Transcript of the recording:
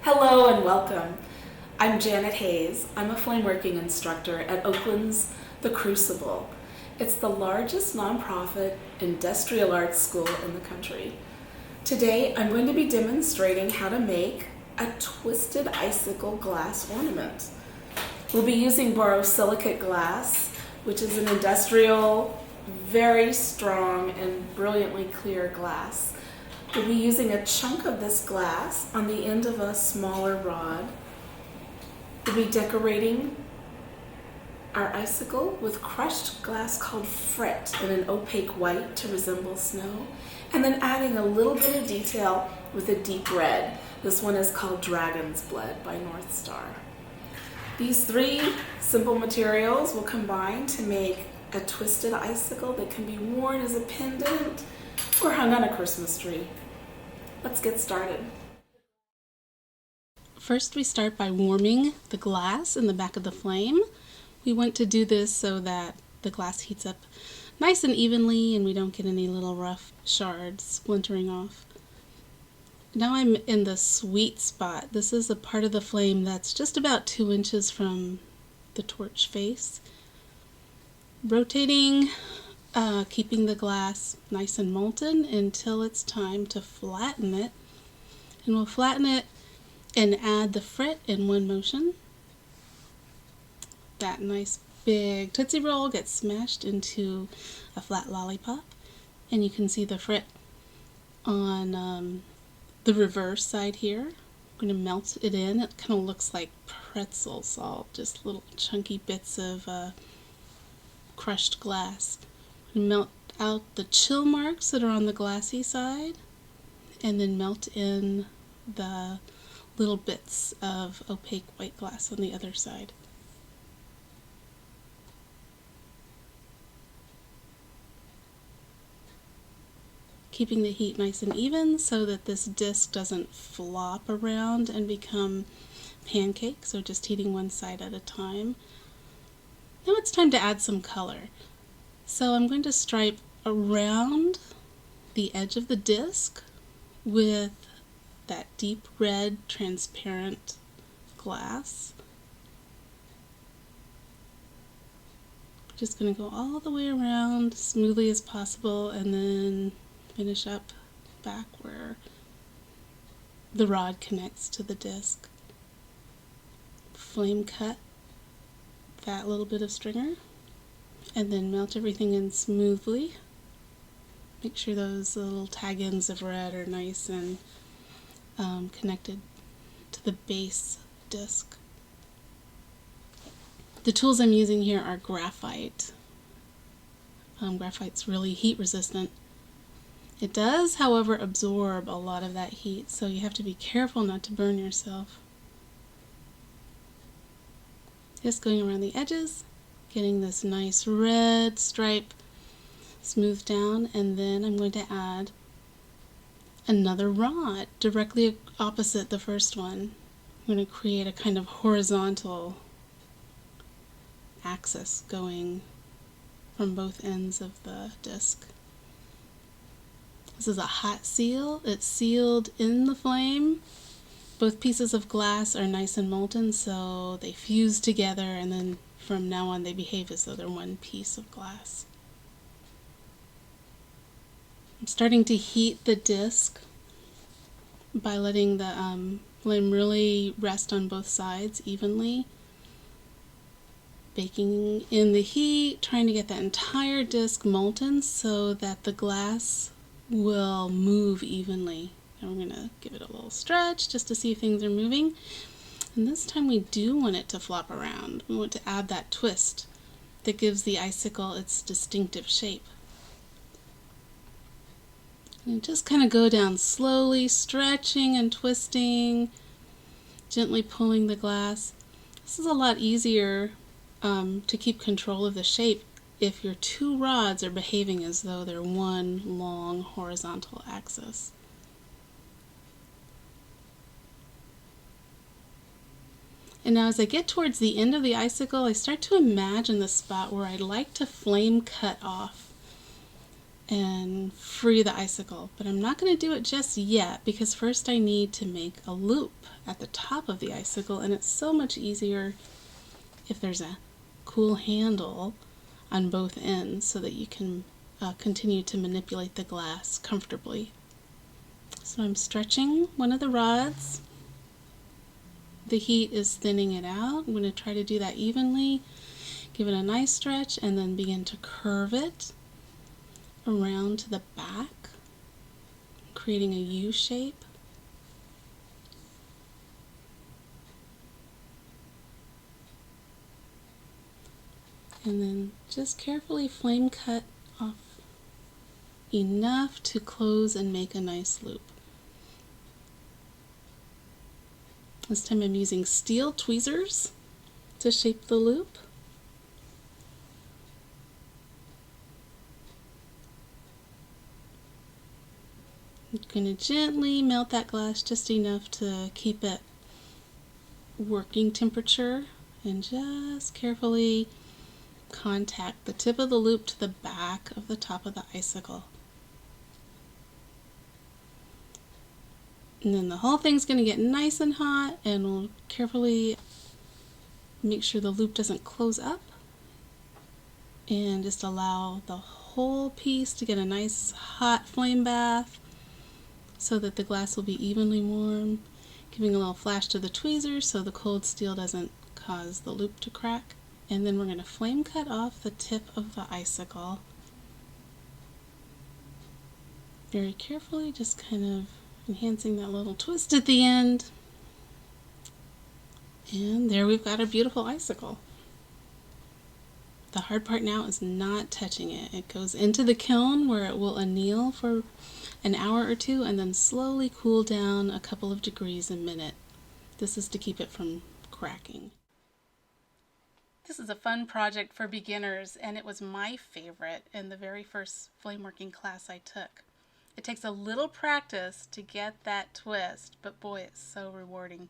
Hello and welcome. I'm Janet Hayes. I'm a flameworking instructor at Oakland's The Crucible. It's the largest nonprofit industrial arts school in the country. Today I'm going to be demonstrating how to make a twisted icicle glass ornament. We'll be using borosilicate glass, which is an industrial, very strong and brilliantly clear glass. We'll be using a chunk of this glass on the end of a smaller rod. We'll be decorating our icicle with crushed glass called fret in an opaque white to resemble snow, and then adding a little bit of detail with a deep red. This one is called Dragon's Blood by North Star. These three simple materials will combine to make a twisted icicle that can be worn as a pendant or hung on a Christmas tree. Let's get started. First, we start by warming the glass in the back of the flame. We want to do this so that the glass heats up nice and evenly and we don't get any little rough shards splintering off. Now I'm in the sweet spot. This is a part of the flame that's just about 2 inches from the torch face. Rotating, keeping the glass nice and molten until it's time to flatten it. And we'll flatten it and add the fret in one motion. That nice big Tootsie Roll gets smashed into a flat lollipop. And you can see the fret on the reverse side here. I'm going to melt it in. It kind of looks like pretzel salt, just little chunky bits of crushed glass. Melt out the chill marks that are on the glassy side, and then melt in the little bits of opaque white glass on the other side. Keeping the heat nice and even so that this disc doesn't flop around and become pancakes, so just heating one side at a time. Now it's time to add some color. So I'm going to stripe around the edge of the disc with that deep red transparent glass. Just going to go all the way around smoothly as possible and then finish up back where the rod connects to the disc. Flame cut that little bit of stringer and then melt everything in smoothly. Make sure those little tag ends of red are nice and connected to the base disc. The tools I'm using here are graphite. Graphite's really heat resistant. It does, however, absorb a lot of that heat, so you have to be careful not to burn yourself. Just going around the edges, getting this nice red stripe smoothed down, and then I'm going to add another rod directly opposite the first one. I'm going to create a kind of horizontal axis going from both ends of the disc. This is a hot seal. It's sealed in the flame. Both pieces of glass are nice and molten, so they fuse together, and then from now on they behave as though they're one piece of glass. I'm starting to heat the disc by letting the flame really rest on both sides evenly. Baking in the heat, trying to get that entire disc molten so that the glass will move evenly. And we're going to give it a little stretch just to see if things are moving. And this time we do want it to flop around. We want to add that twist that gives the icicle its distinctive shape. And just kind of go down slowly, stretching and twisting, gently pulling the glass. This is a lot easier to keep control of the shape if your two rods are behaving as though they're one long horizontal axis. And now as I get towards the end of the icicle, I start to imagine the spot where I'd like to flame cut off and free the icicle. But I'm not going to do it just yet because first I need to make a loop at the top of the icicle, and it's so much easier if there's a cool handle on both ends so that you can continue to manipulate the glass comfortably. So I'm stretching one of the rods. The heat is thinning it out. I'm going to try to do that evenly, give it a nice stretch, and then begin to curve it around to the back, creating a U shape. And then just carefully flame cut off enough to close and make a nice loop. This time I'm using steel tweezers to shape the loop. I'm going to gently melt that glass just enough to keep it working temperature, and just carefully contact the tip of the loop to the back of the top of the icicle. And then the whole thing's going to get nice and hot, and we'll carefully make sure the loop doesn't close up, and just allow the whole piece to get a nice hot flame bath so that the glass will be evenly warm, giving a little flash to the tweezers so the cold steel doesn't cause the loop to crack. And then we're going to flame cut off the tip of the icicle very carefully, just kind of enhancing that little twist at the end. And there we've got a beautiful icicle. The hard part now is not touching it. It goes into the kiln where it will anneal for an hour or two and then slowly cool down a couple of degrees a minute. This is to keep it from cracking. This is a fun project for beginners, and it was my favorite in the very first flameworking class I took. It takes a little practice to get that twist, but boy, it's so rewarding.